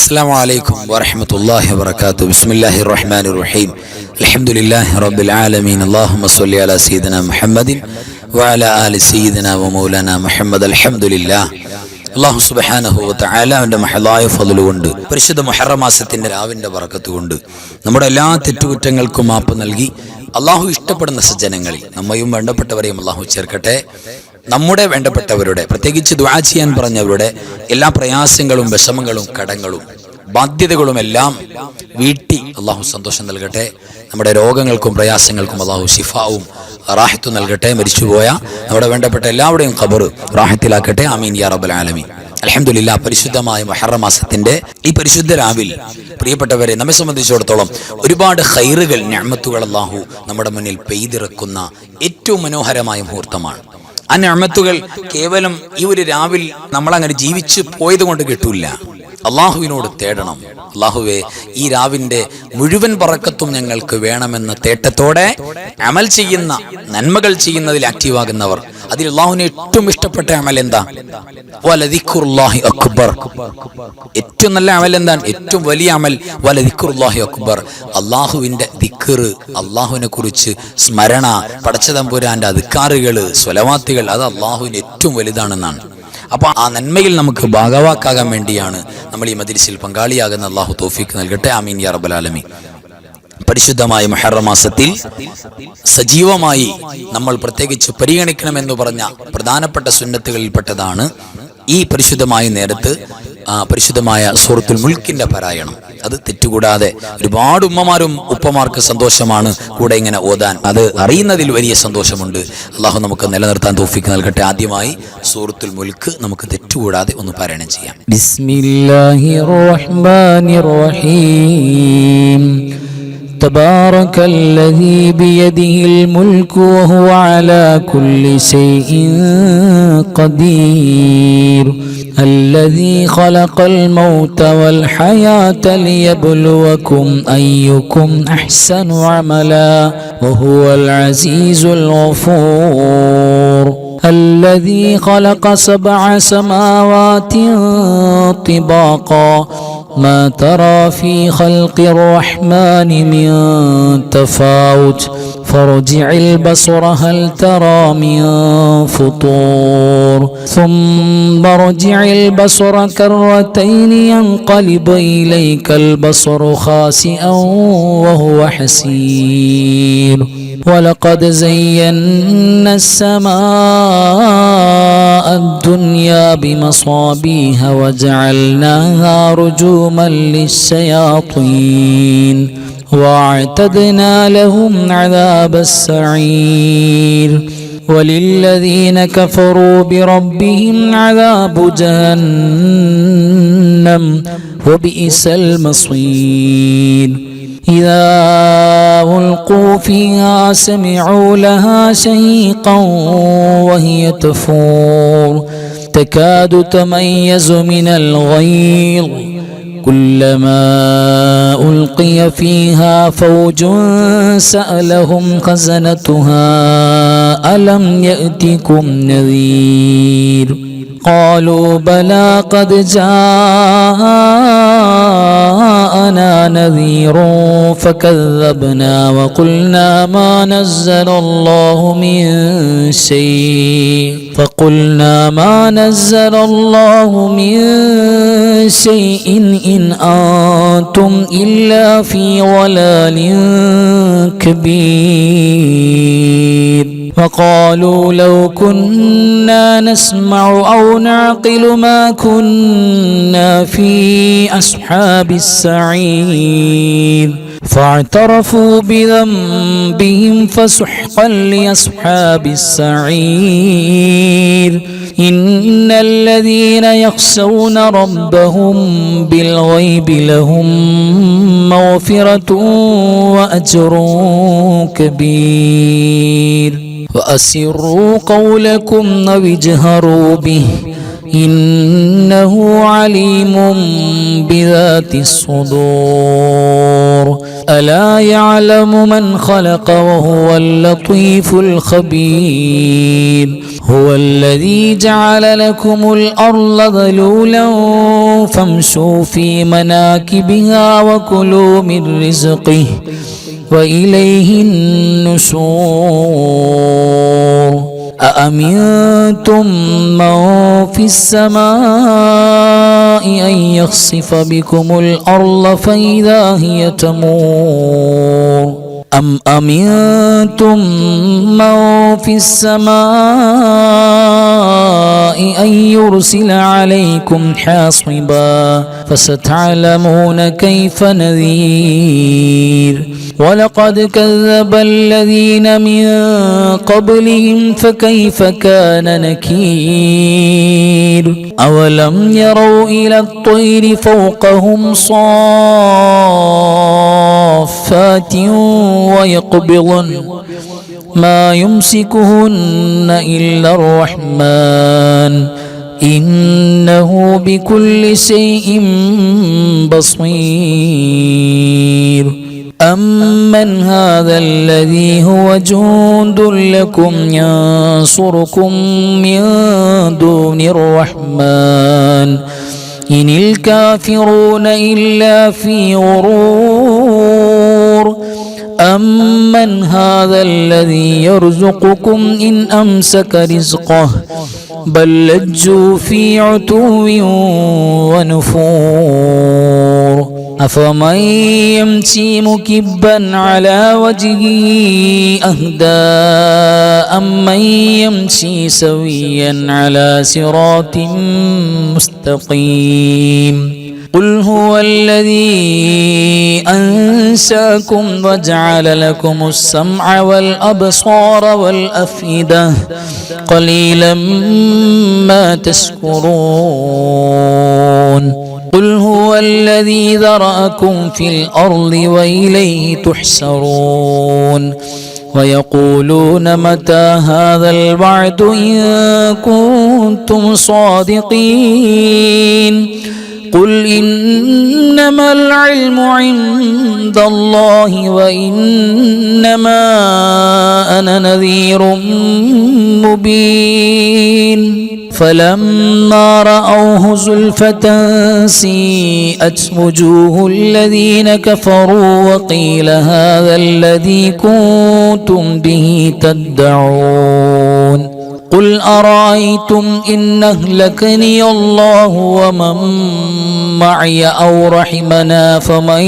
السلام عليكم ورحمة الله وبركاته. بسم الله الرحمن الرحيم. الحمد لله رب العالمين. اللهم صل على سيدنا محمد وعلى آل سيدنا ومولانا محمد. الحمد لله. അല്ലാഹു സുബ്ഹാനഹു വ തആല അവന്റെ മഹലായ ഫള് കൊണ്ട് പരിശുദ്ധ മുഹറം മാസത്തിന്റെ രാവിന്റെ ബറക്കത്ത് കൊണ്ട് നമ്മുടെ എല്ലാ തെറ്റുകുറ്റങ്ങൾക്കും മാപ്പ് നൽകി അല്ലാഹു ഇഷ്ടപ്പെടുന്ന സജ്ജനങ്ങളിൽ നമ്മയും വേണ്ടപ്പെട്ടവരെയും അല്ലാഹു ചേർക്കട്ടെ. നമ്മുടെ വേണ്ടപ്പെട്ടവരുടെ പ്രത്യേകിച്ച് ദുആ ചെയ്യാൻ പറഞ്ഞവരുടെ എല്ലാ പ്രയാസങ്ങളും വിഷമങ്ങളും കടങ്ങളും ബാധ്യതകളും എല്ലാം വീട്ടി അല്ലാഹു സന്തോഷം നൽകട്ടെ. നമ്മുടെ രോഗങ്ങൾക്കും പ്രയാസങ്ങൾക്കും അല്ലാഹു ശിഫാവും റാഹത്തും നൽകട്ടെ. മരിച്ചുപോയ നമ്മുടെ വേണ്ടപ്പെട്ട എല്ലാവരുടെയും ഖബർ റാഹത്തിലാക്കട്ടെ. ആമീൻ യാ റബ്ബൽ ആലമീൻ. അൽഹംദുലില്ലാഹ്. പരിശുദ്ധമായ മുഹറം മാസത്തിന്റെ ഈ പരിശുദ്ധ രാവിൽ പ്രിയപ്പെട്ടവരെ, നമ്മെ സംബന്ധിച്ചിടത്തോളം ഒരുപാട് ഖൈറുകൾ നിഅമത്തുകൾ അല്ലാഹു നമ്മുടെ മുന്നിൽ പെയ്തിറക്കുന്ന ഏറ്റവും മനോഹരമായ മുഹൂർത്തമാണ്. ആ നിഅമത്തുകൾ കേവലം ഈ ഒരു രാവിൽ നമ്മളങ്ങനെ ജീവിച്ചു പോയത് കൊണ്ട് കിട്ടൂല. അള്ളാഹുവിനോട് തേടണം. അള്ളാഹുവേ, ഈ രാവിന്റെ മുഴുവൻ ബറക്കത്തും ഞങ്ങൾക്ക് വേണമെന്ന തേട്ടത്തോടെ അമൽ ചെയ്യുന്ന, നന്മകൾ ചെയ്യുന്നതിൽ ആക്റ്റീവാകുന്നവർ, അതിൽ അള്ളാഹുവിന് ഏറ്റവും ഇഷ്ടപ്പെട്ട അമൽ എന്താ? വലദിക്റുല്ലാഹി അക്ബർ. ഏറ്റവും നല്ല അമൽ എന്താണ്? ഏറ്റവും വലിയ അമൽ വലദിക്റുല്ലാഹി അക്ബർ. അള്ളാഹുവിന്റെ ദിക്ർ, അള്ളാഹുവിനെ കുറിച്ച് സ്മരണ, പടച്ചതമ്പുരാന്റെ അദ്കാറുകള്, സ്വലവാത്തുകൾ, അത് അള്ളാഹുവിന് ഏറ്റവും വലുതാണെന്നാണ്. അപ്പോൾ ആ നന്മയിൽ നമുക്ക് ഭാഗവാക്കാകാൻ വേണ്ടിയാണ് നമ്മൾ ഈ മജ്ലിസിൽ പങ്കാളിയാകുന്ന. അല്ലാഹു തൗഫീഖ് നൽകട്ടെ. ആമീൻ യാ റബ്ബൽ ആലമീൻ. പരിശുദ്ധമായ മുഹറം മാസത്തിൽ സജീവമായി നമ്മൾ പ്രത്യേകിച്ച് പരിഗണിക്കണമെന്ന് പറഞ്ഞ പ്രധാനപ്പെട്ട സുന്നത്തുകളിൽപ്പെട്ടതാണ് ഈ പരിശുദ്ധമായ നേരത്ത് പരിശുദ്ധമായ സൂറത്തുൽ മുൽക്കിന്റെ പാരായണം. അത് തെറ്റുകൂടാതെ ഒരുപാട് ഉമ്മമാരും ഉപ്പമാർക്ക് സന്തോഷമാണ് കൂടെ ഇങ്ങനെ ഓതാൻ. അത് അറിയുന്നതിൽ വലിയ സന്തോഷമുണ്ട്. അള്ളാഹു നമുക്ക് നിലനിർത്താൻ തൗഫീഖ് നൽകട്ടെ. ആദ്യമായി സൂറത്തുൽ മുൽക്ക് നമുക്ക് തെറ്റുകൂടാതെ ഒന്ന് പാരായണം ചെയ്യാം. ബിസ്മില്ലാഹിർ റഹ്മാനിർ റഹീം. തബാറകല്ലദീ ബിയദിഹിൽ മുൽക്കു വഹുവ അലാ കുല്ലി ശൈഇൻ ഖദീർ. الذي خلق الموت والحياة ليبلوكم أيكم أحسن عملا وهو العزيز الغفور. الذي خلق 7 سماوات طباقا ما ترى في خلق الرحمن من تفاوت فارجع البصر هل ترى من فطور ثم ارجع البصر كرتين ينقلب إليك البصر خاسئا وهو حسير. ولقد زينا السماء الدنيا بمصابيح وجعلناها رجوما للشياطين واعتدنا لهم عذاب السعير. وللذين كفروا بربهم عذاب جهنم وبئس المصير. إذا ألقوا فيها سمعوا لها شهيقا وهي تفور تكاد تميز من الغيظ كلما ألقي فيها فوج سألهم خزنتها ألم يأتكم نذير قالوا بلى قد جاءنا نذير فكذبنا وقلنا ما نزل الله من شيء إن أنتم إلا في ضلال كبير. وقالوا لو كنا نسمع أو نعقل ما كنا في أصحاب السعير. فاعترفوا بذنبهم فسحقا لأصحاب السعير. إن الذين يخشون ربهم بالغيب لهم مغفرة وأجر كبير. وأسروا قولكم أو اجهروا به إنه عليم بذات الصدور. ألا يعلم من خلق وهو اللطيف الخبير. هو الذي جعل لكم الأرض ذلولا فامشوا في مناكبها وكلوا من رزقه وإليه النشور أأمنتم من في السماء أن يخسف بكم الأرض فإذا هي تمور أم أمنتم من في السماء أن يرسل عليكم حاصبا فستعلمون كيف نذير ولقد كذب الذين من قبلهم فكيف كان نكير أولم يروا إلى الطير فوقهم صافات ويقبضن ما يمسكهن إلا الرحمن إنه بكل شيء بصير أمن هذا الذي هو جند لكم ينصركم من دون الرحمن إن الكافرون إلا في غرور أمن هذا الذي يرزقكم إن أمسك رزقه بل لجوا في عتو ونفور أفمن يمشي مكبا على وجهه أهدى أمن يمشي سويا على صراط مستقيم قل هو الذي أنشأكم وجعل لكم السمع والأبصار والأفئدة قليلا ما تشكرون قل هو الذي ذرأكم في الأرض وإليه تحشرون ويقولون متى هذا الوعد إن كنتم صادقين قل إنما العلم عند الله وإنما أنا نذير مبين فلما رأوه زلفة سيئت وجوه الذين كفروا وقيل هذا الذي كنتم به تدعون قل أرأيتم إن أهلكني الله ومن معي أو رحمنا فمن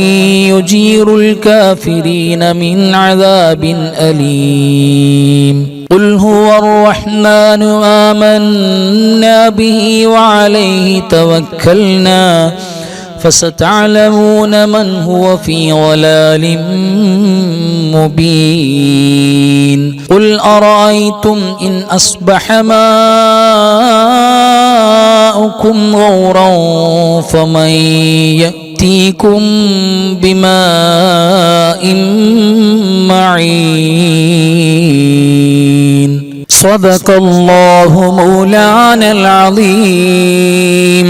يجير الكافرين من عذاب أليم قل هو الرحمن آمنا به وعليه توكلنا فستعلمون من هو في ضلال مبين قل أرأيتم إن أصبح ماؤكم غورا فمن يأتيكم بماء معين صدق الله مولانا العظيم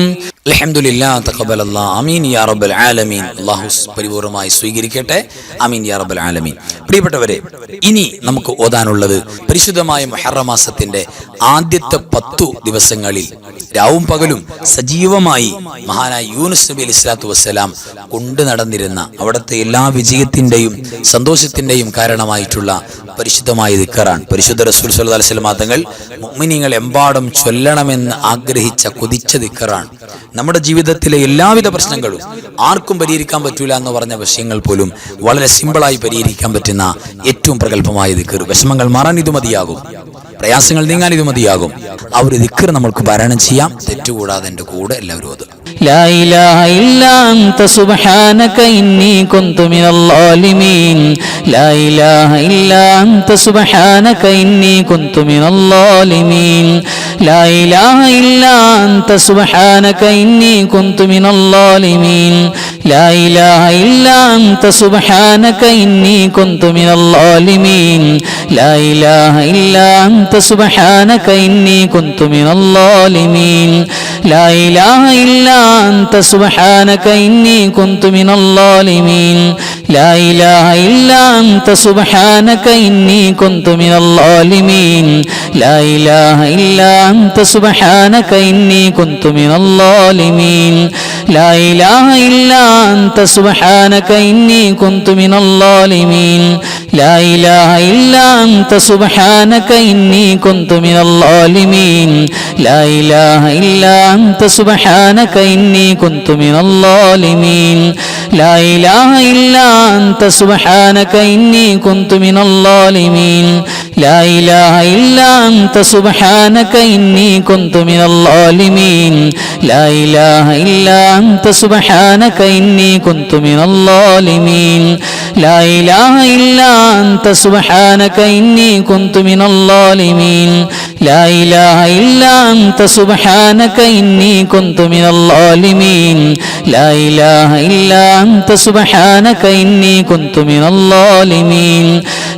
അൽഹംദുലില്ലാഹ് തഖബ്ബലല്ലാഹ് ആമീൻ യാ റബ്ബൽ ആലമീൻ. അല്ലാഹു പരിപൂർണമായി സ്വീകരിക്കട്ടെ. ആമീൻ യാ റബ്ബൽ ആലമീൻ. പ്രിയപ്പെട്ടവരെ, ഇനി നമുക്ക് ഓതാനുള്ളത് പരിശുദ്ധമായ മുഹറം മാസത്തിന്റെ ആദ്യത്തെ 10 ദിവസങ്ങളിൽ രാവും പകലും സജീവമായി മഹാനായ യൂനുസ് നബി അലൈഹി സ്വലാത്തു വസ്സലാം കൊണ്ടു നടന്നിരുന്ന അവിടുത്തെ എല്ലാ വിജയത്തിന്റെയും സന്തോഷത്തിന്റെയും കാരണമായിട്ടുള്ള പരിശുദ്ധമായ ദിക്റാണ്. പരിശുദ്ധ റസൂൽ സ്വല്ലല്ലാഹു അലൈഹി വസല്ലം തങ്ങൾ മുഅ്മിനീങ്ങൾ എമ്പാടും ചൊല്ലണമെന്ന് ആഗ്രഹിച്ച കൊതിച്ച ദിക്റാണ്. നമ്മുടെ ജീവിതത്തിലെ എല്ലാവിധ പ്രശ്നങ്ങളും ആർക്കും പരിഹരിക്കാൻ പറ്റൂല എന്ന് പറഞ്ഞ വിഷയങ്ങൾ പോലും വളരെ സിമ്പിളായി പരിഹരിക്കാൻ പറ്റുന്ന ഏറ്റവും പ്രഗത്ഭമായ ദിക്ർ. വിഷമങ്ങൾ മാറാൻ ഇത് മതിയാകും, പ്രയാസങ്ങൾ നീങ്ങാൻ ഇത് മതിയാകും. ആ ഒരു ദിക്ർ നമ്മൾക്ക് പാരായണം ചെയ്യാം. തെറ്റുകൂടാതെ എൻ്റെ കൂടെ എല്ലാവരും ഓതുക. لا إله إلا أنت سبحانك إني كنت من الظالمين لا إله إلا أنت سبحانك إني كنت من الظالمين لا إله إلا أنت سبحانك إني كنت من الظالمين لا إله إلا أنت سبحانك إني كنت من الظالمين لا إله إلا أنت سبحانك إني كنت من الظالمين لا إله إلا أنت سبحانك إني كنت من الظالمين لا إله إلا أنت سبحانك إني كنت من الظالمين لا إله إلا أنت سبحانك إني كنت من الظالمين لا إله إلا أنت سبحانك إني كنت من الظالمين لا إله إلا أنت سبحانك إني كنت من الظالمين لا إله إلا أنت سبحانك إني كنت من الظالمين لا إله إلا أنت سبحانك إني كنت من الظالمين لا إله إلا أنت سبحانك إني كنت من الظالمين لا إله إلا أنت سبحانك إني كنت من الظالمين لا إله إلا أنت سبحانك إني كنت من الظالمين لا إله إلا أنت سبحانك إني كنت من الظالمين لا إله إلا أنت سبحانك إني كنت من الظالمين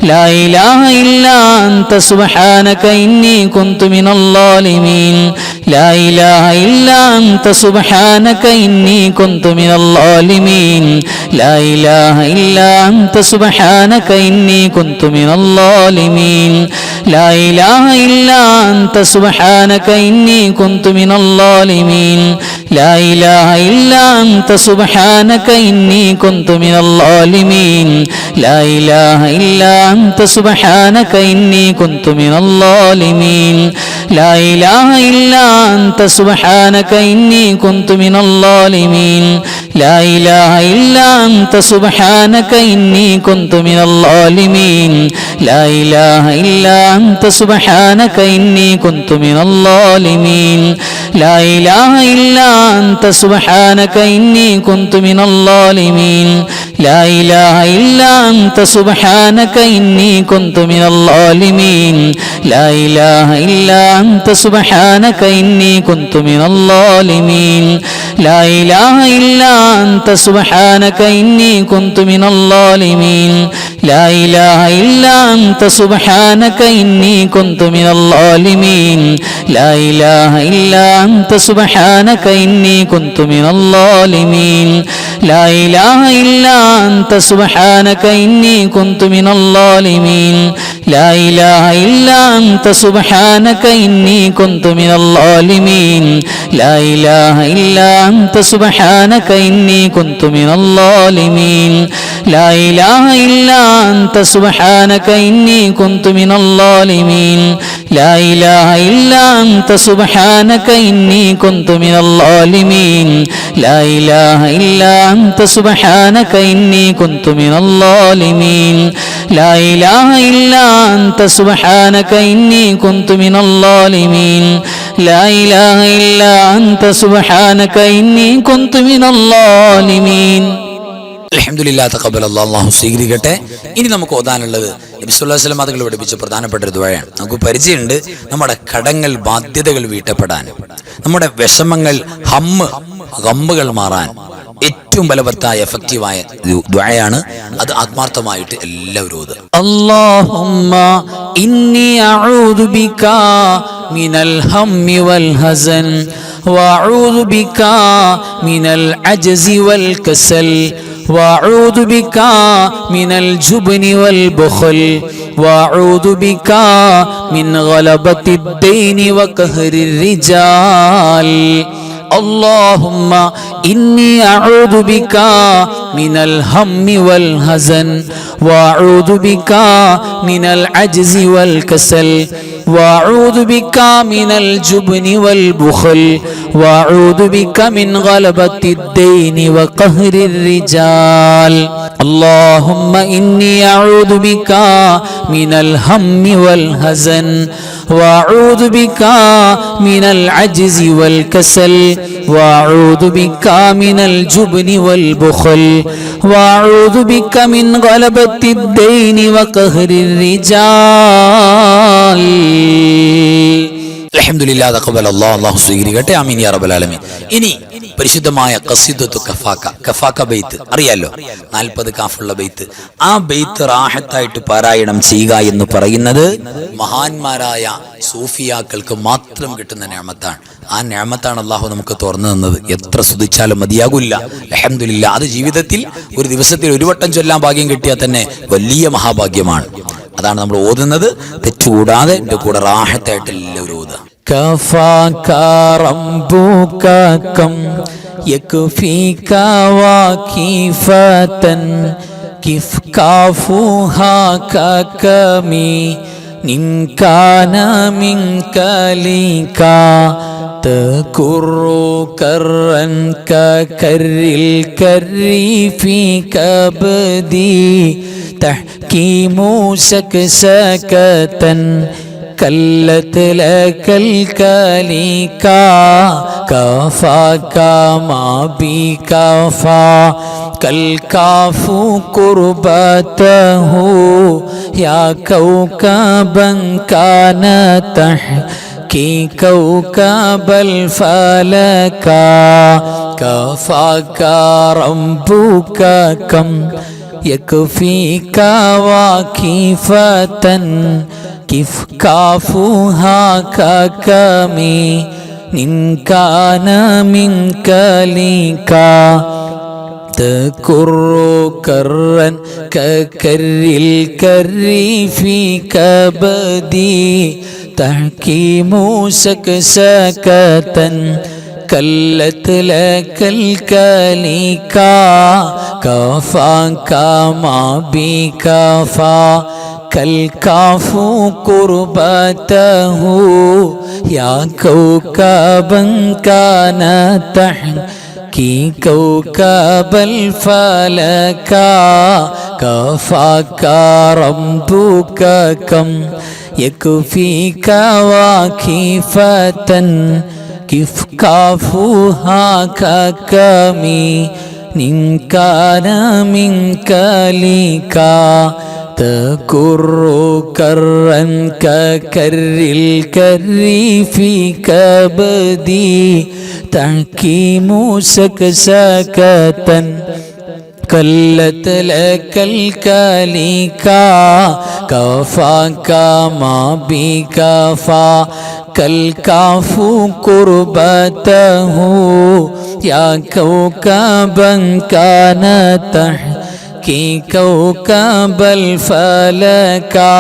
لا إله إلا أنت سبحانك إني كنت من الظالمين لا إله إلا أنت سبحانك إني كنت من الظالمين لا إله إلا أنت سبحانك إني كنت من الظالمين لا إله إلا أنت سبحانك إني كنت من الظالمين لا إله إلا أنت سبحانك إني كنت من الظالمين لا إله إلا أنت سبحانك إني كنت من الظالمين لا إله إلا أنت سبحانك إني كنت من الظالمين لا إله إلا أنت سبحانك إني كنت من الظالمين لا إله إلا أنت سبحانك إني كنت من الظالمين لا إله إلا أنت سبحانك إني كنت من الظالمين لا إله إلا أنت سبحانك إني كنت من الظالمين لا إله إلا أنت سبحانك إني كنت من الظالمين لا إله إلا أنت سبحانك إني كنت من الظالمين لا إله إلا أنت سبحانك إني كنت من الظالمين لا إله إلا أنت سبحانك إني كنت من الظالمين لا إله إلا أنت سبحانك إني كنت من الظالمين لا إله إلا أنت سبحانك إني كنت من الظالمين لا إله إلا أنت سبحانك إني كنت من الظالمين لا إله إلا أنت سبحانك إني كنت من الظالمين لا إله إلا أنت سبحانك إني كنت من الظالمين لا إله إلا أنت سبحانك إني كنت من الظالمين لا إله إلا أنت سبحانك إني كنت من الظالمين لا إله إلا أنت سبحانك إني كنت من الظالمين അൽഹംദുലില്ലാ തഖബ്ബലല്ലാഹു അല്ലാഹു സ്വീകരിക്കട്ടെ. ഇനി നമുക്ക് ഓതാനുള്ളത് നബി സല്ലല്ലാഹു അലൈഹി വസല്ലം തങ്ങൾ പഠിപ്പിച്ച പ്രധാനപ്പെട്ട ഒരു ദുആയാണ്. നമുക്ക് പരിചയമുണ്ട് നമ്മുടെ കടങ്ങൾ ബാധ്യതകൾ വീട്ടപ്പെടാൻ, നമ്മുടെ വിഷമങ്ങൾ ഗമ്മുകൾ മാറാൻ ഏറ്റവും ബലവത്തായ എഫക്റ്റീവായ ദുആയാണ്. അത് ആത്മാർത്ഥമായിട്ട് എല്ലാവരും ഓതുക. അല്ലാഹുമ്മ ഇന്നി അഊദു ബിക മിനൽ ഹമ്മി വൽ ഹസൻ വഅഊദു ബിക മിനൽ അജ്സി വൽ കസൽ وأعوذ بك من الجبن والبخل وأعوذ بك من غلبة الدين وقهر الرجال اللهم إني أعوذ بك من الهم والحزن وأعوذ بك من العجز والكسل وأعوذ بك من الجبن والبخل وأعوذ بك من غلبة الدين وقهر الرجال اللهم إني أعوذ بك من الهم والحزن وأعوذ بك من العجز والكسل وأعوذ بك من الجبن والبخل وأعوذ بك من غلبة الدين وقهر الرجال അൽഹംദുലില്ലാ തഖബ്ബലല്ലാഹു അല്ലാഹു സ്വീകരിക്കട്ടെ. ആമീൻ യാ റബ്ബൽ ആലമീൻ. ഇനി പരിശുദ്ധമായ ഖസീദത്തു കഫാക്ക ബെയ്ത്ത് അറിയാലോ, 40 കാഫുള്ള ബെയ്ത്ത്. ആ ബെയ്ത്ത് റാഹത്തായിട്ട് പാരായണം ചെയ്യുക എന്ന് പറയുന്നത് മഹാന്മാരായ സൂഫിയാക്കൾക്ക് മാത്രം കിട്ടുന്ന നിഅമത്താണ്. ആ നിഅമത്താണ് അള്ളാഹു നമുക്ക് തുറന്നു തന്നത്. എത്ര സ്തുതിച്ചാലും മതിയാകില്ല. അൽഹംദുലില്ലാ. അത് ജീവിതത്തിൽ ഒരു ദിവസത്തിൽ ഒരു വട്ടം ചൊല്ലാൻ ഭാഗ്യം കിട്ടിയാൽ തന്നെ വലിയ മഹാഭാഗ്യമാണ്. അതാണ് നമ്മൾ ഓതുന്നത്. തെറ്റുകൂടാതെ എൻ്റെ കൂടെ റാഹത്തായിട്ട് എല്ലാവരും ഓതുക. كفاك ربك كم يكفيك وكيفة كيف كافوها ككمي إن كان منك لك تكر كرا ككر الكر في كبدي تحكيم سكسكة كلت لك الكليكا كفاك ما بكفا كالكاف قربته يا كوكبا كان تحكي كوكب الفلكا كفاك ربك كم يكفيك وكيفة كيف كافوها ككمي إن كان منك ليكا تكر كرا ككر الكر في كبدي تحكيم سكسكة كلت لك الكليكا كفاك ما بكفا كالكاف قربته يا كوكبا كان تحكي كوكب الفلكا كفاك ربك كم يكفيك وكيفة كيف كافوها ككمي إن كان منك ليكا تكر كرا ككر الكر في كبدي تحكيم سكسكة كلت لك الكليكا كفاك ما بكفا كالكاف قربته يا كوكبا كان تحكي كوكب الفلكا.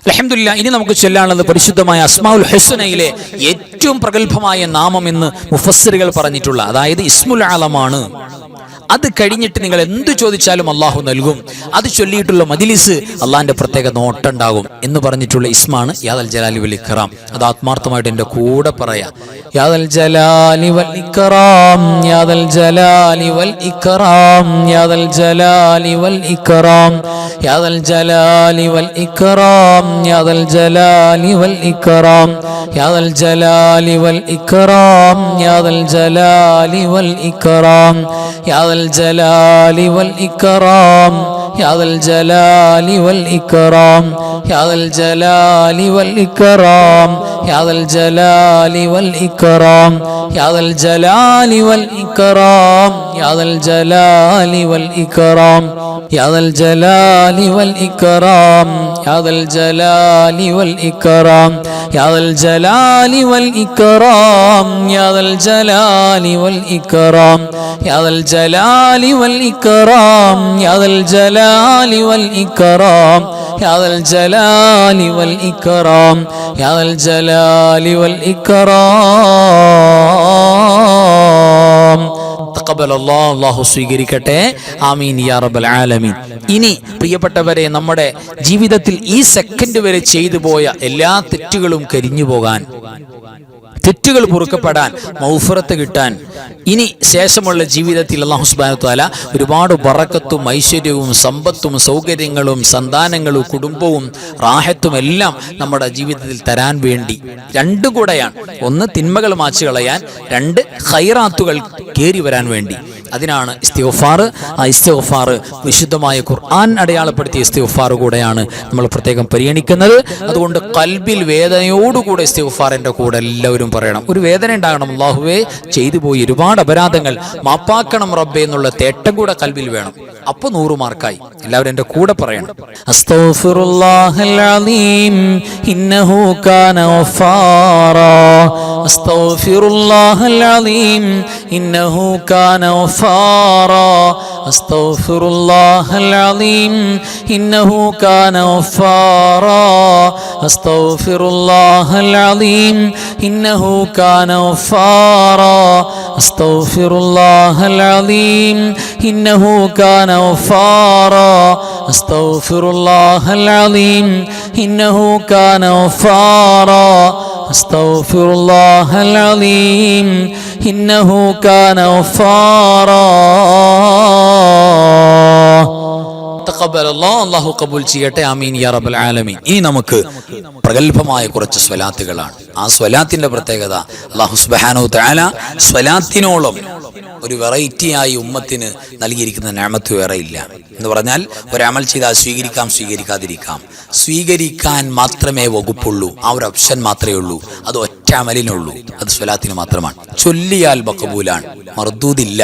അൽഹംദുലില്ലാ. ഇനി നമുക്ക് ചൊല്ലാനുള്ളത് പരിശുദ്ധമായ അസ്മാഉൽ ഹുസ്നയിലെ ഏറ്റവും പ്രഗത്ഭമായ നാമം എന്ന് മുഫസ്സിറുകൾ പറഞ്ഞിട്ടുള്ള, അതായത് ഇസ്മുൽ ആലമാണ്. അത് കഴിഞ്ഞിട്ട് നിങ്ങൾ എന്ത് ചോദിച്ചാലും അള്ളാഹു നൽകും. അത് ചൊല്ലിയിട്ടുള്ള മജ്ലിസ് അള്ളാഹിന്റെ പ്രത്യേക നോട്ടുണ്ടാകും എന്ന് പറഞ്ഞിട്ടുള്ള ഇസ്മാണ് യാദൽ ജലാലി വൽ ഇക്റാം. അത് ആത്മാർത്ഥമായിട്ട് എൻ്റെ കൂടെ പറയാം. യാദൽ ജലാലി വൽ ഇക്റാം, യാദൽ ജലാലി വൽ ഇക്റാം, യാദൽ ജലാലി വൽ ഇക്റാം, യാദൽ ജലാലി വൽ ഇക്റാം, യാദൽ ജലാലി വൽ ഇക്റാം, യാദൽ ജലാലി വൽ ഇക്റാം, യാദൽ ജലാലി വൽ ഇക്റാം, യാദൽ الجلال والإكرام يا ذا الجلال والإكرام يا ذا الجلال والإكرام يا ذا الجلال والإكرام يا ذا الجلال والإكرام يا ذا الجلال والإكرام يا ذا الجلال والإكرام يا ذا الجلال والإكرام يا ذا الجلال والإكرام يا ذا الجلال والإكرام يا ذا الجلال والإكرام يا ذا الجلال والإكرام يا ذا الجلال والإكرام يا ذا الجلال والإكرام. അല്ലാഹു സ്വീകരിക്കട്ടെ. ആമീൻ യാ റബ്ബൽ ആലമീൻ. ഇനി പ്രിയപ്പെട്ടവരെ, നമ്മുടെ ജീവിതത്തിൽ ഈ സെക്കൻഡ് വരെ ചെയ്തു പോയ എല്ലാ തെറ്റുകളും കരിഞ്ഞു പോകാൻ, തെറ്റുകൾ പൊറുക്കപ്പെടാൻ, മൗഫറത്ത് കിട്ടാൻ, ഇനി ശേഷമുള്ള ജീവിതത്തിൽ അല്ലാഹു സുബ്ഹാനഹു വ തആല ഒരുപാട് ബറക്കത്തും ഐശ്വര്യവും സമ്പത്തും സൗകര്യങ്ങളും സന്താനങ്ങളും കുടുംബവും റാഹത്തും എല്ലാം നമ്മുടെ ജീവിതത്തിൽ തരാൻ വേണ്ടി രണ്ടും കൂടെയാണ്. ഒന്ന് തിന്മകൾ മാച്ചു കളയാൻ, രണ്ട് ഖൈറാത്തുകൾ കേറി വരാൻ വേണ്ടി. അതിനാണ് ഇസ്തിഗ്ഫാർ. ആ ഇസ്തിഗ്ഫാർ വിശുദ്ധമായ ഖുർആൻ അടയാളപ്പെടുത്തിയ ഇസ്തിഗ്ഫാർ കൂടെയാണ് നമ്മൾ പ്രത്യേകം പരിഗണിക്കുന്നത്. അതുകൊണ്ട് ഖൽബിൽ വേദനയോടുകൂടെ ഇസ്തിഗ്ഫാറിന്റെ കൂടെ എല്ലാവരും പറയണം. ഒരു വേദന ഉണ്ടാകണം, അല്ലാഹുവേ ചെയ്തു പോയി ഒരുപാട് അപരാധങ്ങൾ, മാപ്പാക്കണം റബ്ബേ എന്നുള്ള തേട്ടം കൂടെ ഖൽബിൽ വേണം. അപ്പൊ 100 മാർക്കായി. എല്ലാവരും എന്റെ കൂടെ പറയണം. അസ്തഗ്ഫിറുല്ലാഹൽ അലീം ഇന്നഹു കാന ഗഫാറാ. അസ്തഗ്ഫിറുല്ലാഹൽ അലീം ഇന്നഹു കാന ഗഫാറാ. അസ്തഗ്ഫിറുല്ലാഹൽ അലീം ഇന്നഹു കാന ഗഫാറാ. അസ്തഗ്ഫിറുല്ലാഹൽ അലീം ഇന്നഹു കാന ഗഫാറാ. അസ്തഗ്ഫിറുല്ലാഹൽ അലീം ഇന്നഹു കാന غفارا. أستغفر الله العظيم إنه كان غفارا. أستغفر الله العظيم إنه كان غفارا. അല്ലാഹു കബൂൽ ചെയ്യട്ടെ. ആമീൻ യാ റബ്ബൽ ആലമീൻ. ഇനി നമുക്ക് പ്രഗൽഭമായ കുറച്ച് സ്വലാത്തുകളാണ്. ആ സ്വലാത്തിന്റെ പ്രത്യേകത, അല്ലാഹു സുബ്ഹാനഹു തആല സ്വലാത്തിനോളം ഒരു വെറൈറ്റിയായി ഉമ്മത്തിന് നൽകിയിരിക്കുന്ന നിഅമത്ത് വേറെ ഇല്ല. എന്ന് പറഞ്ഞാൽ ഒരമൽ ചെയ്താൽ സ്വീകരിക്കാം, സ്വീകരിക്കാതിരിക്കാം. സ്വീകരിക്കാൻ മാത്രമേ വകുപ്പുള്ളൂ. ആ ഒരു ഓപ്ഷൻ മാത്രമേ ഉള്ളൂ. അത് ഒറ്റ അമലിനുള്ളൂ. അത് സ്വലാത്തിന് മാത്രമാണ്. ചൊല്ലിയാൽ മഖബൂലാണ്, മർദൂദില്ല.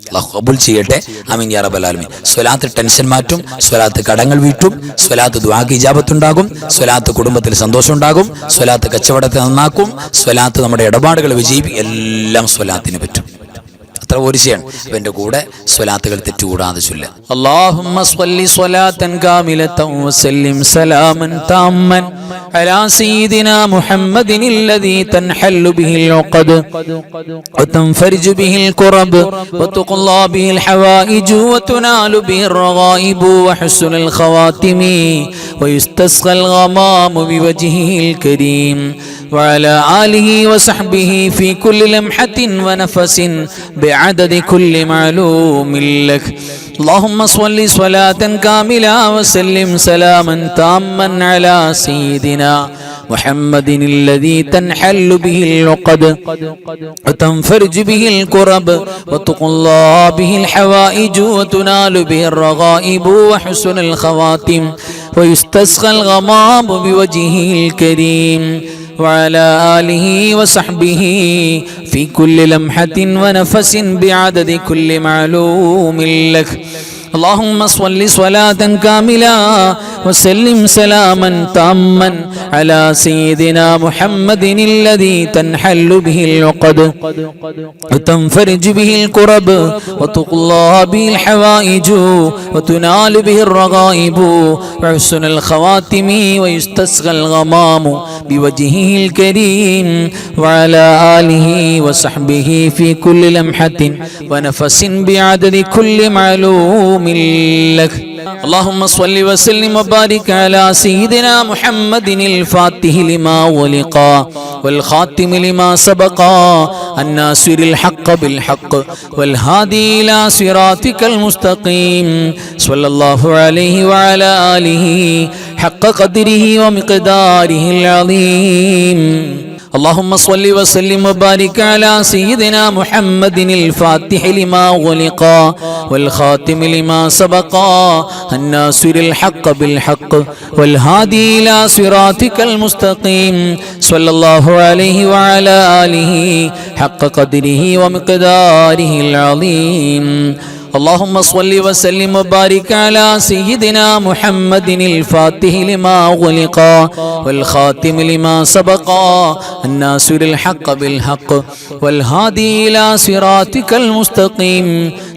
അല്ലാഹു കബൂൽ ചെയ്യട്ടെ. ആമീൻ യാ റബ്ബൽ ആലമീൻ. സ്വലാത്ത് ടെൻഷൻ മാറ്റും, സ്വലാത്ത് കടങ്ങൾ വീട്ടും, സ്വലാത്ത് ദുആക്ക് ഇജാബത്ത് ഉണ്ടാകും, സ്വലാത്ത് കുടുംബത്തിൽ സന്തോഷം ഉണ്ടാകും, സ്വലാത്ത് കച്ചവടത്തെ നന്നാക്കും, സ്വലാത്ത് നമ്മുടെ ഇടപാടുകൾ വിജയിപ്പിക്കും. എല്ലാം സ്വലാത്തിന് പറ്റും. അത്ര ഒരു ചെയ്യണം. അവന്റെ കൂടെ സ്വലാത്തുകൾ തെറ്റുകൂടാതെ ചൊല്ലുക. അല്ലാഹുമ്മ സ്വല്ലി സ്വലാത്തൻ കാമിലതൻ വസല്ലിം സലാമൻ താമ്മൻ അലാ സയ്യിദിനാ മുഹമ്മദിൻ الذي تنحل به العقد وتنفرج به الكرب وتقضى به الحوائج وتنال به الرغائب وحسن الخواتم ويستسقى الغمام بوجهه الكريم وعلى آله وصحبه في كل لمحة ونفس بعدد كل معلوم لك. اللهم صل صلاة كاملة وسلم سلاما تاما على سيدنا محمد الذي تنحل به العقد وتنفرج به الكرب وتقضى به الحوائج وتنال به الرغائب وحسن الخواتم ويستسقى الغمام بوجهه الكريم وعلى آله وصحبه في كل لمحة ونفس بعدد كل معلوم لك. اللهم صل صلاة كاملة وسلم سلاما تاما على سيدنا محمد الذي تنحل به العقد وتنفرج به الكرب وتقضى به الحوائج وتنال به الرغائب وحسن الخواتم ويستسقى الغمام بوجهه الكريم وعلى آله وصحبه في كل لمحة ونفس بعدد كل معلوم لك. اللهم صل وسلم وبارك على سيدنا محمد الفاتح لما ولق والخاتم لما سبق الناصر الحق بالحق والهادي إلى صراطك المستقيم صلى الله عليه وعلى آله حق قدره ومقداره العظيم. اللهم صل وسلم وبارك على سيدنا محمد الفاتح لما غلق والخاتم لما سبق الناصر الحق بالحق والهادي إلى صراطك المستقيم صلى الله عليه وعلى آله حق قدره ومقداره العظيم. اللهم صل وسلم وبارك على سيدنا محمد الفاتح لما غلق والخاتم لما سبق الناصر الحق بالحق والهادي إلى صراطك المستقيم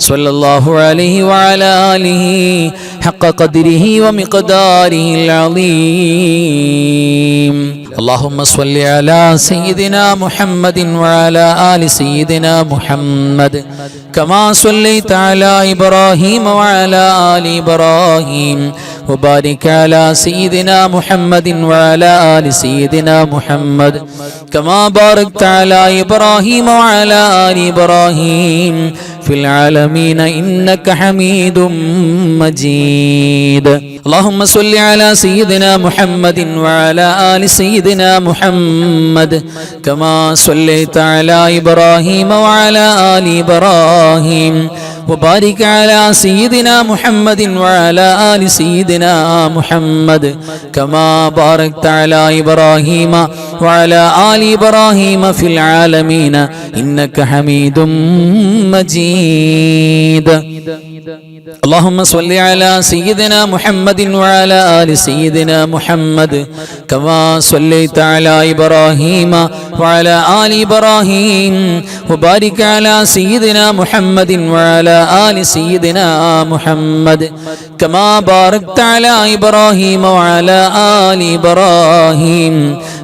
صلى الله عليه وعلى آله حق قدره ومقداره العظيم. اللهم صل على سيدنا محمد وعلى آل سيدنا محمد كما صليت على إبراهيم وعلى آل إبراهيم وبارك على سيدنا محمد وعلى آل سيدنا محمد كما باركت على إبراهيم وعلى آل إبراهيم في العالمين إنك حميد مجيد. اللهم صل على سيدنا محمد وعلى آل سيدنا محمد كما صليت على إبراهيم وعلى آل إبراهيم وبارك على سيدنا محمد وعلى آل سيدنا محمد كما باركت على إبراهيم وعلى آل إبراهيم في العالمين إنك حميد مجيد. اللهم صل على سيدنا محمد وعلى آل سيدنا محمد كما صليت على إبراهيم وعلى آل إبراهيم وبارك على سيدنا محمد وعلى آل سيدنا محمد كما باركت على إبراهيم وعلى آل إبراهيم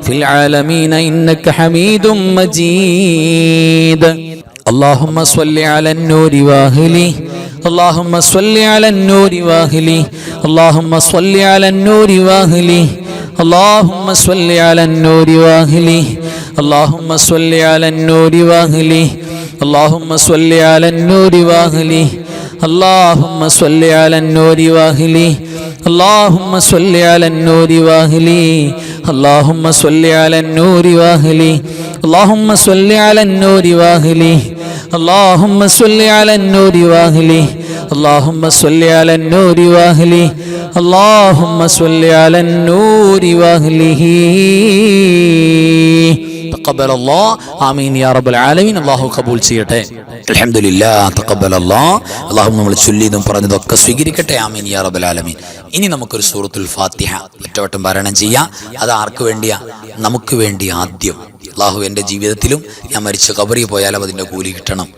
في العالمين إنك حميد مجيد. اللهم صل على النور واهله اللهم صل على النور واهله اللهم صل على النور واهله اللهم صل على النور واهله اللهم صل على النور واهله اللهم صل على النور واهله اللهم صل على النور واهله اللهم صل على النور واهله اللهم صل على النور واهله اللهم صل على النور واهله اللهم صل على النور واهله اللهم صل على النور واهله اللهم صل على النور واهله. تقبل الله آمين يا رب العالمين. الله قبول ചെയ്യട്ടെ. അൽഹംദുലില്ലാഹ് തഖബ്ബലല്ലാഹ്. അല്ലാഹു നമ്മൾ ചൊല്ലിയതും പറഞ്ഞതൊക്കെ സ്വീകരിക്കട്ടെ. ആമീൻ യാ റബ്ബൽ ആലമീൻ. ഇനി നമുക്കൊരു സൂറത്തുൽ ഫാത്തിഹ ഒറ്റവട്ടം പാരായണം ചെയ്യാം. അത് ആർക്ക് വേണ്ടിയാ? നമുക്ക് വേണ്ടി. ആദ്യം അല്ലാഹു എൻ്റെ ജീവിതത്തിലും ഞാൻ മരിച്ച ഖബറിൽ പോയാലും അതിൻ്റെ കൂലി കിട്ടണം.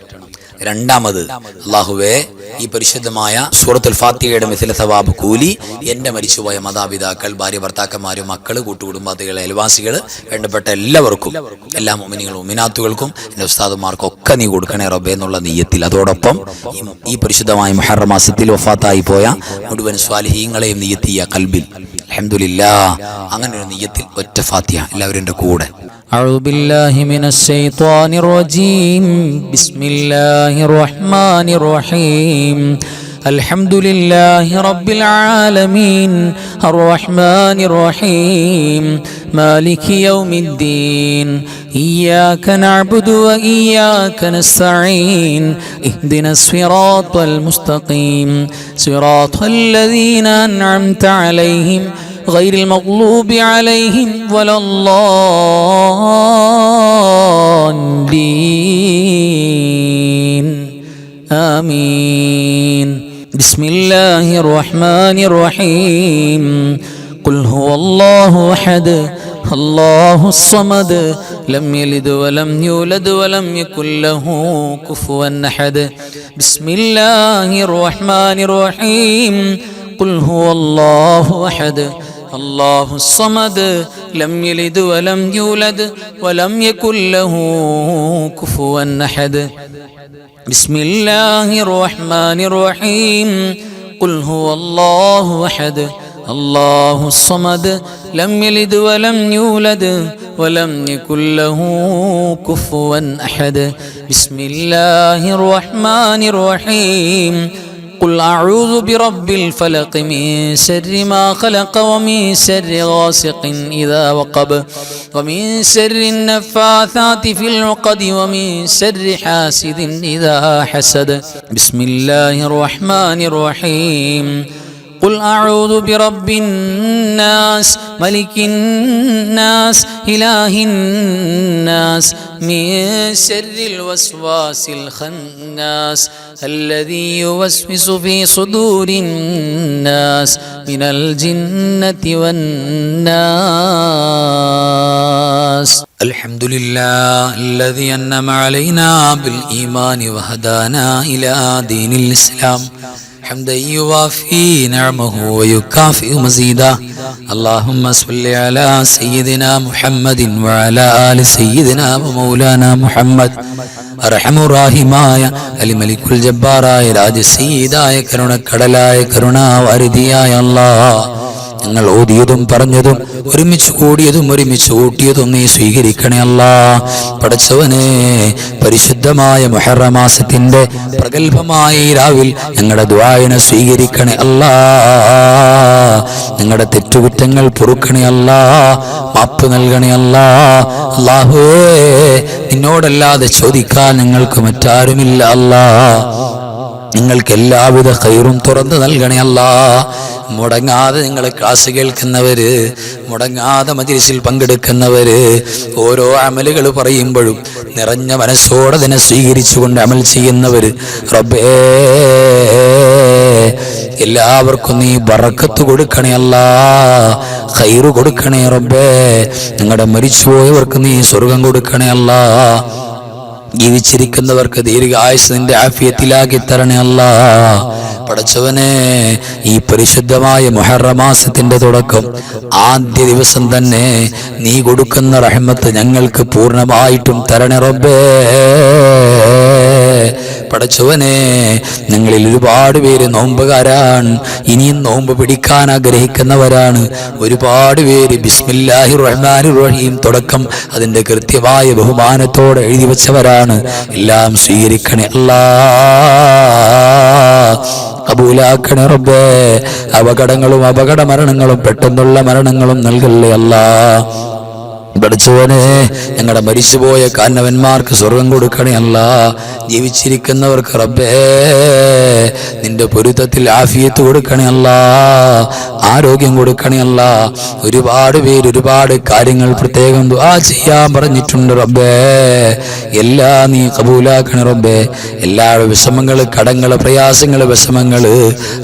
രണ്ടാമത് അല്ലാഹുവേ ഈ പരിശുദ്ധമായ സൂറത്തുൽ ഫാത്തിഹയുടെ മിഥില സവാബ് കൂലി എൻ്റെ മരിച്ചുപോയ മാതാപിതാക്കൾ, ഭാര്യ, ഭർത്താക്കന്മാരും, മക്കള്, കൂട്ടുകുടുംബാദികൾ, അയൽവാസികൾ, വേണ്ടപ്പെട്ട എല്ലാവർക്കും, എല്ലാ മുഅ്മിനീങ്ങളും മുഅ്മിനാത്തുകൾക്കും എൻ്റെ ഉസ്താദുമാർക്കും ഒക്കെ നീ കൊടുക്കണേ റബ്ബേ എന്നുള്ള നിയ്യത്തിൽ, അതോടൊപ്പം ഈ പരിശുദ്ധമായ മുഹറം മാസത്തിൽ വഫാത്തായി പോയ മുഴുവൻ സ്വാലിഹീങ്ങളെയും നിയ്യത്ത് ചെയ്യുക കൽബിൽ. അൽഹംദുലില്ലാഹ്. അങ്ങനെ ഒരു നിയ്യത്തിൽ ഒറ്റ ഫാത്തിഹ എല്ലാവരും എൻ്റെ കൂടെ. أعوذ بالله من الشيطان الرجيم. بسم الله الرحمن الرحيم. الحمد لله رب العالمين الرحمن الرحيم مالك يوم الدين إياك نعبد وإياك نستعين اهدنا الصراط المستقيم صراط الذين أنعمت عليهم غير المغلوب عليهم ولا الضالين آمين. بسم الله الرحمن الرحيم. قل هو الله أحد الله الصمد لم يلد ولم يولد ولم يكن له كفوا أحد. بسم الله الرحمن الرحيم. قل هو الله أحد الله الصمد لم يلد ولم يولد ولم يكن له كفوا أحد. بسم الله الرحمن الرحيم. قل هو الله أحد الله الصمد لم يلد ولم يولد ولم يكن له كفوا أحد. بسم الله الرحمن الرحيم. قل أعوذ برب الفلق من شر ما خلق ومن شر غاسق إذا وقب ومن شر النفاثات في العقد ومن شر حاسد إذا حسد. بسم الله الرحمن الرحيم. قل أعوذ برب الناس ملك الناس إله الناس من شر الوسواس الخناس الذي يوسوس في صدور الناس من الجنة والناس. الحمد لله الذي أنعم علينا بالإيمان وهدانا إلى دين الإسلام حمدا يوافي نعمه ويكافئ مزيدا. اللهم صل على سيدنا محمد وعلى آل سيدنا ومولانا محمد അർഹമുറാഹിമായ അലിമലിക്കുൽ ജബ്ബാറായ രാജസീദായ കരുണക്കടലായ കരുണാവാരിധിയായ അല്ലാഹ്, ഞങ്ങൾ ഓതിയതും പറഞ്ഞതും ഒരുമിച്ച് കൂടിയതും ഒരുമിച്ച് കൂട്ടിയതും നീ സ്വീകരിക്കണേ അല്ലാഹ്. പടച്ചവനെ, പരിശുദ്ധമായ മുഹറം മാസത്തിന്റെ പ്രഗൽഭമായ ഈ രാവിൽ ഞങ്ങളുടെ ദുആഇനെ സ്വീകരിക്കണേ അല്ലാഹ്. ഞങ്ങളുടെ തെറ്റുകുറ്റങ്ങൾ പൊറുക്കണേ അല്ലാഹ്, മാപ്പ് നൽകണേ അല്ലാഹ്. അല്ലാഹുവേ, നിന്നോടല്ലാതെ ചോദിക്കാൻ ഞങ്ങൾക്ക് മറ്റാരുമില്ല അല്ലാഹ്. നിങ്ങൾക്ക് എല്ലാവിധ ഖൈറും തുറന്നു നൽകണേ അല്ലാഹ്. മുടങ്ങാതെ നിങ്ങൾ ക്ലാസ് കേൾക്കുന്നവര്, മുടങ്ങാതെ മജ്‌ലിസിൽ പങ്കെടുക്കുന്നവര്, ഓരോ അമലുകൾ പറയുമ്പോഴും നിറഞ്ഞ മനസ്സോടെ തന്നെ സ്വീകരിച്ചുകൊണ്ട് അമൽ ചെയ്യുന്നവര്, റബ്ബേ എല്ലാവർക്കും നീ ബറക്കത്ത് കൊടുക്കണേ അല്ലാഹ്, ഖൈറ് കൊടുക്കണേ റബ്ബേ. നിങ്ങളുടെ മരിച്ചുപോയവർക്ക് നീ സ്വർഗം കൊടുക്കണേ അല്ലാഹ്. ജീവിച്ചിരിക്കുന്നവർക്ക് ദീർഘായുസ് നിന്റെ ആഫിയത്തിലാക്കി തരണേ അല്ലാഹ്. പടച്ചവനെ, ഈ പരിശുദ്ധമായ മുഹറം മാസത്തിന്റെ തുടക്കം ആദ്യ ദിവസം തന്നെ നീ കൊടുക്കുന്ന റഹ്മത്ത് ഞങ്ങൾക്ക് പൂർണ്ണമായിട്ടും തരണേ റബ്ബേ. പടച്ചവനെ, ഞങ്ങളിൽ ഒരുപാട് പേര് നോമ്പുകാരാണ്, ഇനിയും നോമ്പ് പിടിക്കാൻ ആഗ്രഹിക്കുന്നവരാണ്. ഒരുപാട് പേര് ബിസ്മില്ലാഹിർ റഹ്മാനിർ റഹീം തുടക്കം അതിന്റെ കൃത്യമായ ബഹുമാനത്തോടെ എഴുതി വെച്ചവരാണ്. എല്ലാം സ്വീകരിക്കണേ അല്ലാഹ്, കബൂലാക്കണേ റബ്ബേ. അപകടങ്ങളും അപകട മരണങ്ങളും പെട്ടെന്നുള്ള മരണങ്ങളും നൽകല്ലേ അല്ലാഹ്. പഠിച്ചവനെ, ഞങ്ങളുടെ മരിച്ചുപോയ കാരണവന്മാർക്ക് സ്വർഗം കൊടുക്കണേ അല്ലാഹ്. ജീവിച്ചിരിക്കുന്നവർക്ക് റബ്ബേ നിന്റെ പൊരുത്തത്തിൽ ആഫിയത്ത് കൊടുക്കണേ അല്ലാഹ്, ആരോഗ്യം കൊടുക്കണേ അല്ലാഹ്. ഒരുപാട് പേര് ഒരുപാട് കാര്യങ്ങൾ പ്രത്യേകം ദുആ ചെയ്യാൻ പറഞ്ഞിട്ടുണ്ട് റബ്ബേ. എല്ലാം നീ കബൂലാക്കണേ റബ്ബേ. എല്ലാ വിഷമങ്ങള്, കടങ്ങള്, പ്രയാസങ്ങള്, വിഷമങ്ങള്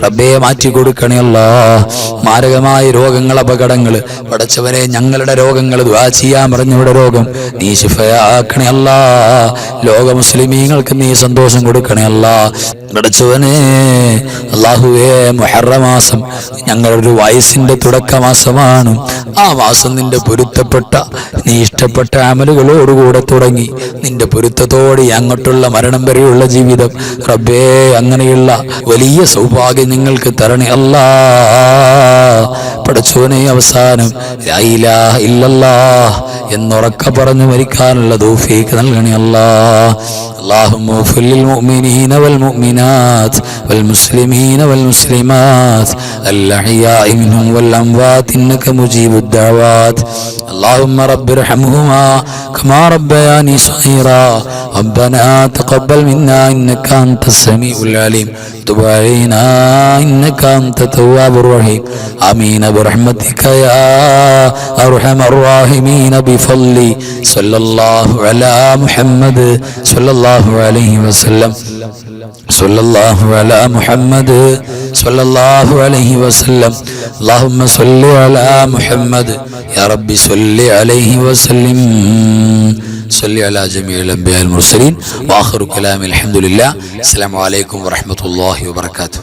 റബ്ബേ മാറ്റി കൊടുക്കണേ അല്ലാഹ്. മാരകമായ രോഗങ്ങൾ, അപകടങ്ങള് പടച്ചവനെ, ഞങ്ങളുടെ രോഗങ്ങൾ ദുആ ചെയ്യാൻ പറഞ്ഞവരുടെ രോഗം നീ ശിഫയാക്കണേ അല്ലാഹ്. ലോക മുസ്ലിമീങ്ങൾക്ക് നീ സന്തോഷം കൊടുക്കണേ അല്ലാഹ്. പടച്ചവനെ, അല്ലാഹുവേ, മുഹറം മാസം ഞങ്ങളൊരു വയസ്സിന്റെ തുടക്ക മാസമാണ്. ആ മാസം നിന്റെ പൊരുത്തപ്പെട്ട, നീ ഇഷ്ടപ്പെട്ട അമലുകളോടുകൂടെ തുടങ്ങി നിന്റെ പൊരുത്തത്തോടെ അങ്ങോട്ടുള്ള മരണം വരെയുള്ള ജീവിതം റബ്ബേ, അങ്ങനെയുള്ള വലിയ സൗഭാഗ്യം നിങ്ങൾക്ക് തരണേ അല്ലാഹ്. പടച്ചവനെ, അവസാനം ലാ ഇലാഹ ഇല്ലല്ലാഹ് എന്നുറക്ക പറഞ്ഞു മരിക്കാനുള്ള തൗഫീഖ് നൽകണേ അല്ലാഹ്. اللهم اغفر للمؤمنين والمؤمنات والمسلمين والمسلمات الأحياء منهم والأموات إنك مجيب الدعوات. اللهم رب ارحمهما كما ربياني صغيرا. ربنا تقبل منا إنك أنت السميع العليم. تب علينا إنك أنت التواب الرحيم. آمين برحمتك يا أرحم الراحمين. بفضل صلى الله على محمد صلى الله عليه وسلم. صلى الله على محمد صلى الله عليه وسلم. اللهم صل على محمد يا رب صل عليه وسلم. صل على جميع الأنبياء المرسلين. وآخر كلام الحمد لله. السلام عليكم ورحمة الله وبركاته.